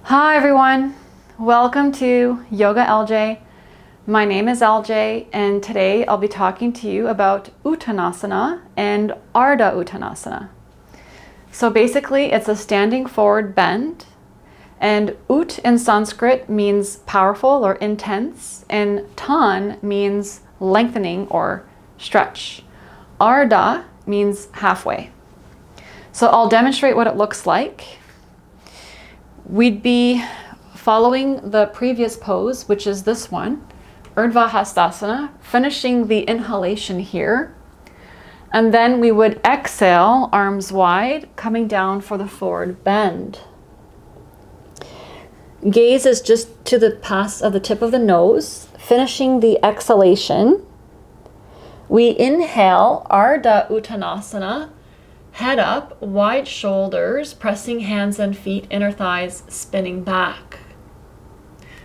Hi everyone, welcome to Yoga LJ. My name is LJ and today I'll be talking to you about Uttanasana and Ardha Uttanasana. So basically it's a standing forward bend, and Ut in Sanskrit means powerful or intense, and Tan means lengthening or stretch. Ardha means halfway. So I'll demonstrate what it looks like. We'd be following the previous pose, which is this one, Ardha Uttanasana, finishing the inhalation here. And then we would exhale, arms wide, coming down for the forward bend. Gaze is just to the pass of the tip of the nose, finishing the exhalation. We inhale, Ardha Uttanasana, head up, wide shoulders, pressing hands and feet, inner thighs, spinning back.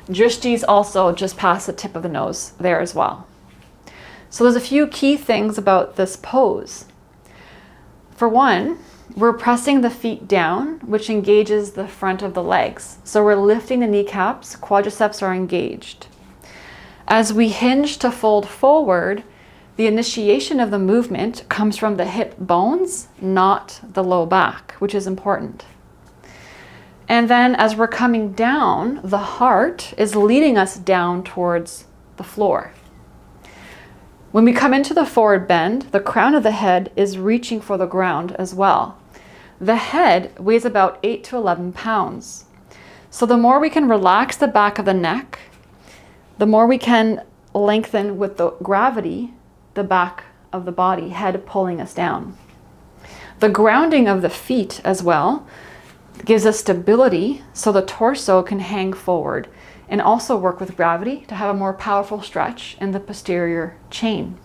Drishti's also just past the tip of the nose there as well. So there's a few key things about this pose. For one, we're pressing the feet down, which engages the front of the legs. So we're lifting the kneecaps, quadriceps are engaged. As we hinge to fold forward, the initiation of the movement comes from the hip bones, not the low back, which is important. And then as we're coming down, the heart is leading us down towards the floor. When we come into the forward bend, the crown of the head is reaching for the ground as well. The head weighs about 8 to 11 pounds. So the more we can relax the back of the neck, the more we can lengthen with the gravity the back of the body, head pulling us down. The grounding of the feet as well gives us stability so the torso can hang forward and also work with gravity to have a more powerful stretch in the posterior chain.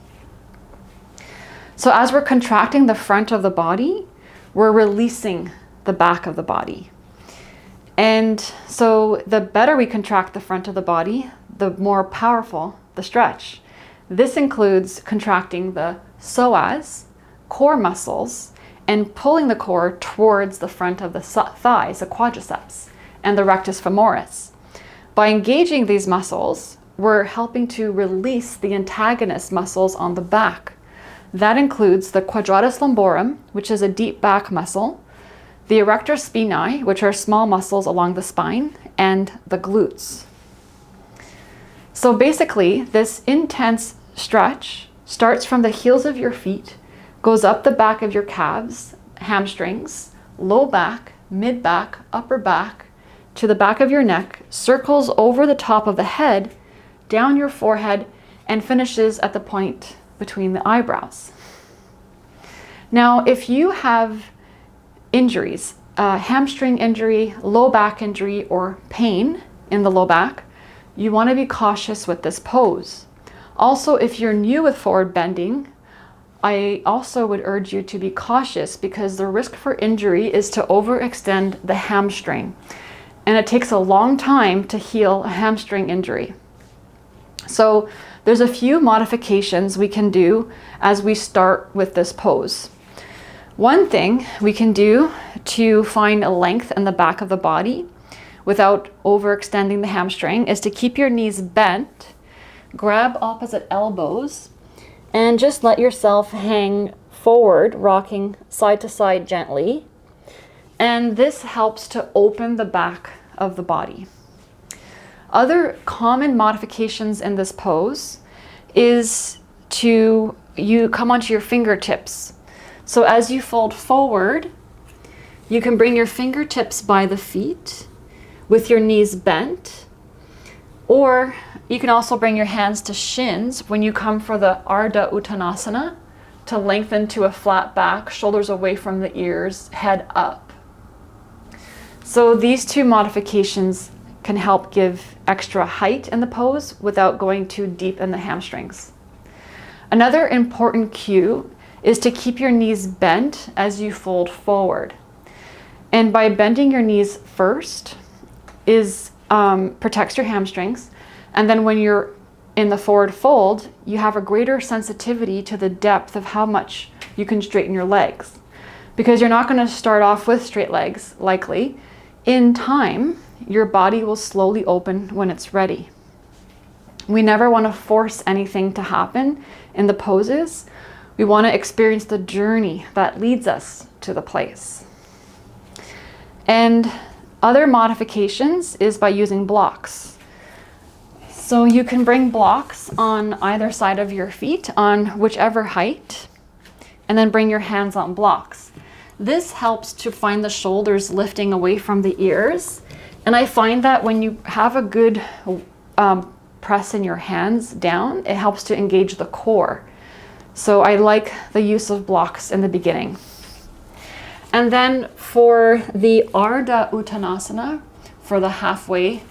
So as we're contracting the front of the body, we're releasing the back of the body. And so the better we contract the front of the body, the more powerful the stretch. This includes contracting the psoas, core muscles, and pulling the core towards the front of the thighs, the quadriceps, and the rectus femoris. By engaging these muscles, we're helping to release the antagonist muscles on the back. That includes the quadratus lumborum, which is a deep back muscle, the erector spinae, which are small muscles along the spine, and the glutes. So basically, this intense stretch starts from the heels of your feet, goes up the back of your calves, hamstrings, low back, mid back, upper back, to the back of your neck, circles over the top of the head, down your forehead, and finishes at the point between the eyebrows. Now, if you have injuries, hamstring injury, low back injury, or pain in the low back, you want to be cautious with this pose. Also, if you're new with forward bending, I also would urge you to be cautious because the risk for injury is to overextend the hamstring. And it takes a long time to heal a hamstring injury. So there's a few modifications we can do as we start with this pose. One thing we can do to find a length in the back of the body without overextending the hamstring is to keep your knees bent, grab opposite elbows, and just let yourself hang forward, rocking side to side gently. And this helps to open the back of the body. Other common modifications in this pose is you come onto your fingertips. So as you fold forward, you can bring your fingertips by the feet with your knees bent, or you can also bring your hands to shins when you come for the Ardha Uttanasana to lengthen to a flat back, shoulders away from the ears, head up. So these two modifications can help give extra height in the pose without going too deep in the hamstrings. Another important cue is to keep your knees bent as you fold forward. And by bending your knees first protects your hamstrings. And then when you're in the forward fold, you have a greater sensitivity to the depth of how much you can straighten your legs. Because you're not going to start off with straight legs, likely. In time, your body will slowly open when it's ready. We never want to force anything to happen in the poses. We want to experience the journey that leads us to the place. And other modifications is by using blocks. So you can bring blocks on either side of your feet on whichever height, and then bring your hands on blocks. This helps to find the shoulders lifting away from the ears. And I find that when you have a good press in your hands down, it helps to engage the core. So I like the use of blocks in the beginning. And then for the Ardha Uttanasana, for the halfway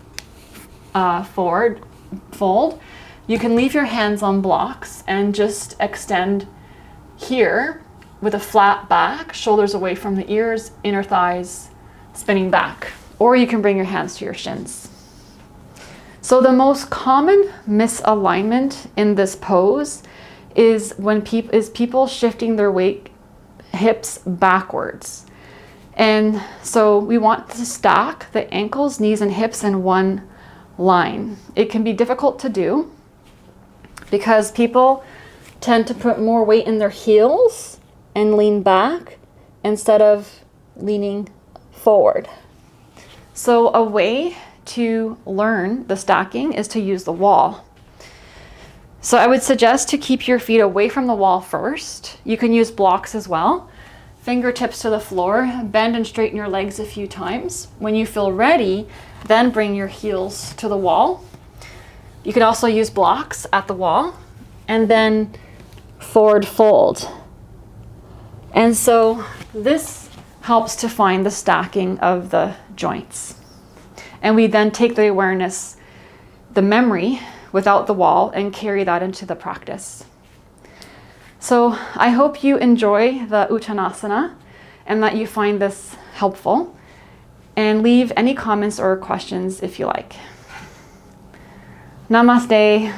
forward fold, you can leave your hands on blocks and just extend here with a flat back, shoulders away from the ears, inner thighs spinning back. Or you can bring your hands to your shins. So the most common misalignment in this pose is when people shifting their weight hips backwards. And so we want to stack the ankles, knees, and hips in one line. It can be difficult to do because people tend to put more weight in their heels and lean back instead of leaning forward. So a way to learn the stacking is to use the wall. So I would suggest to keep your feet away from the wall first. You can use blocks as well. Fingertips to the floor, bend and straighten your legs a few times. When you feel ready, then bring your heels to the wall. You can also use blocks at the wall and then forward fold. And so this helps to find the stacking of the joints. And we then take the awareness, the memory without the wall, and carry that into the practice. So I hope you enjoy the Uttanasana and that you find this helpful. And leave any comments or questions if you like. Namaste.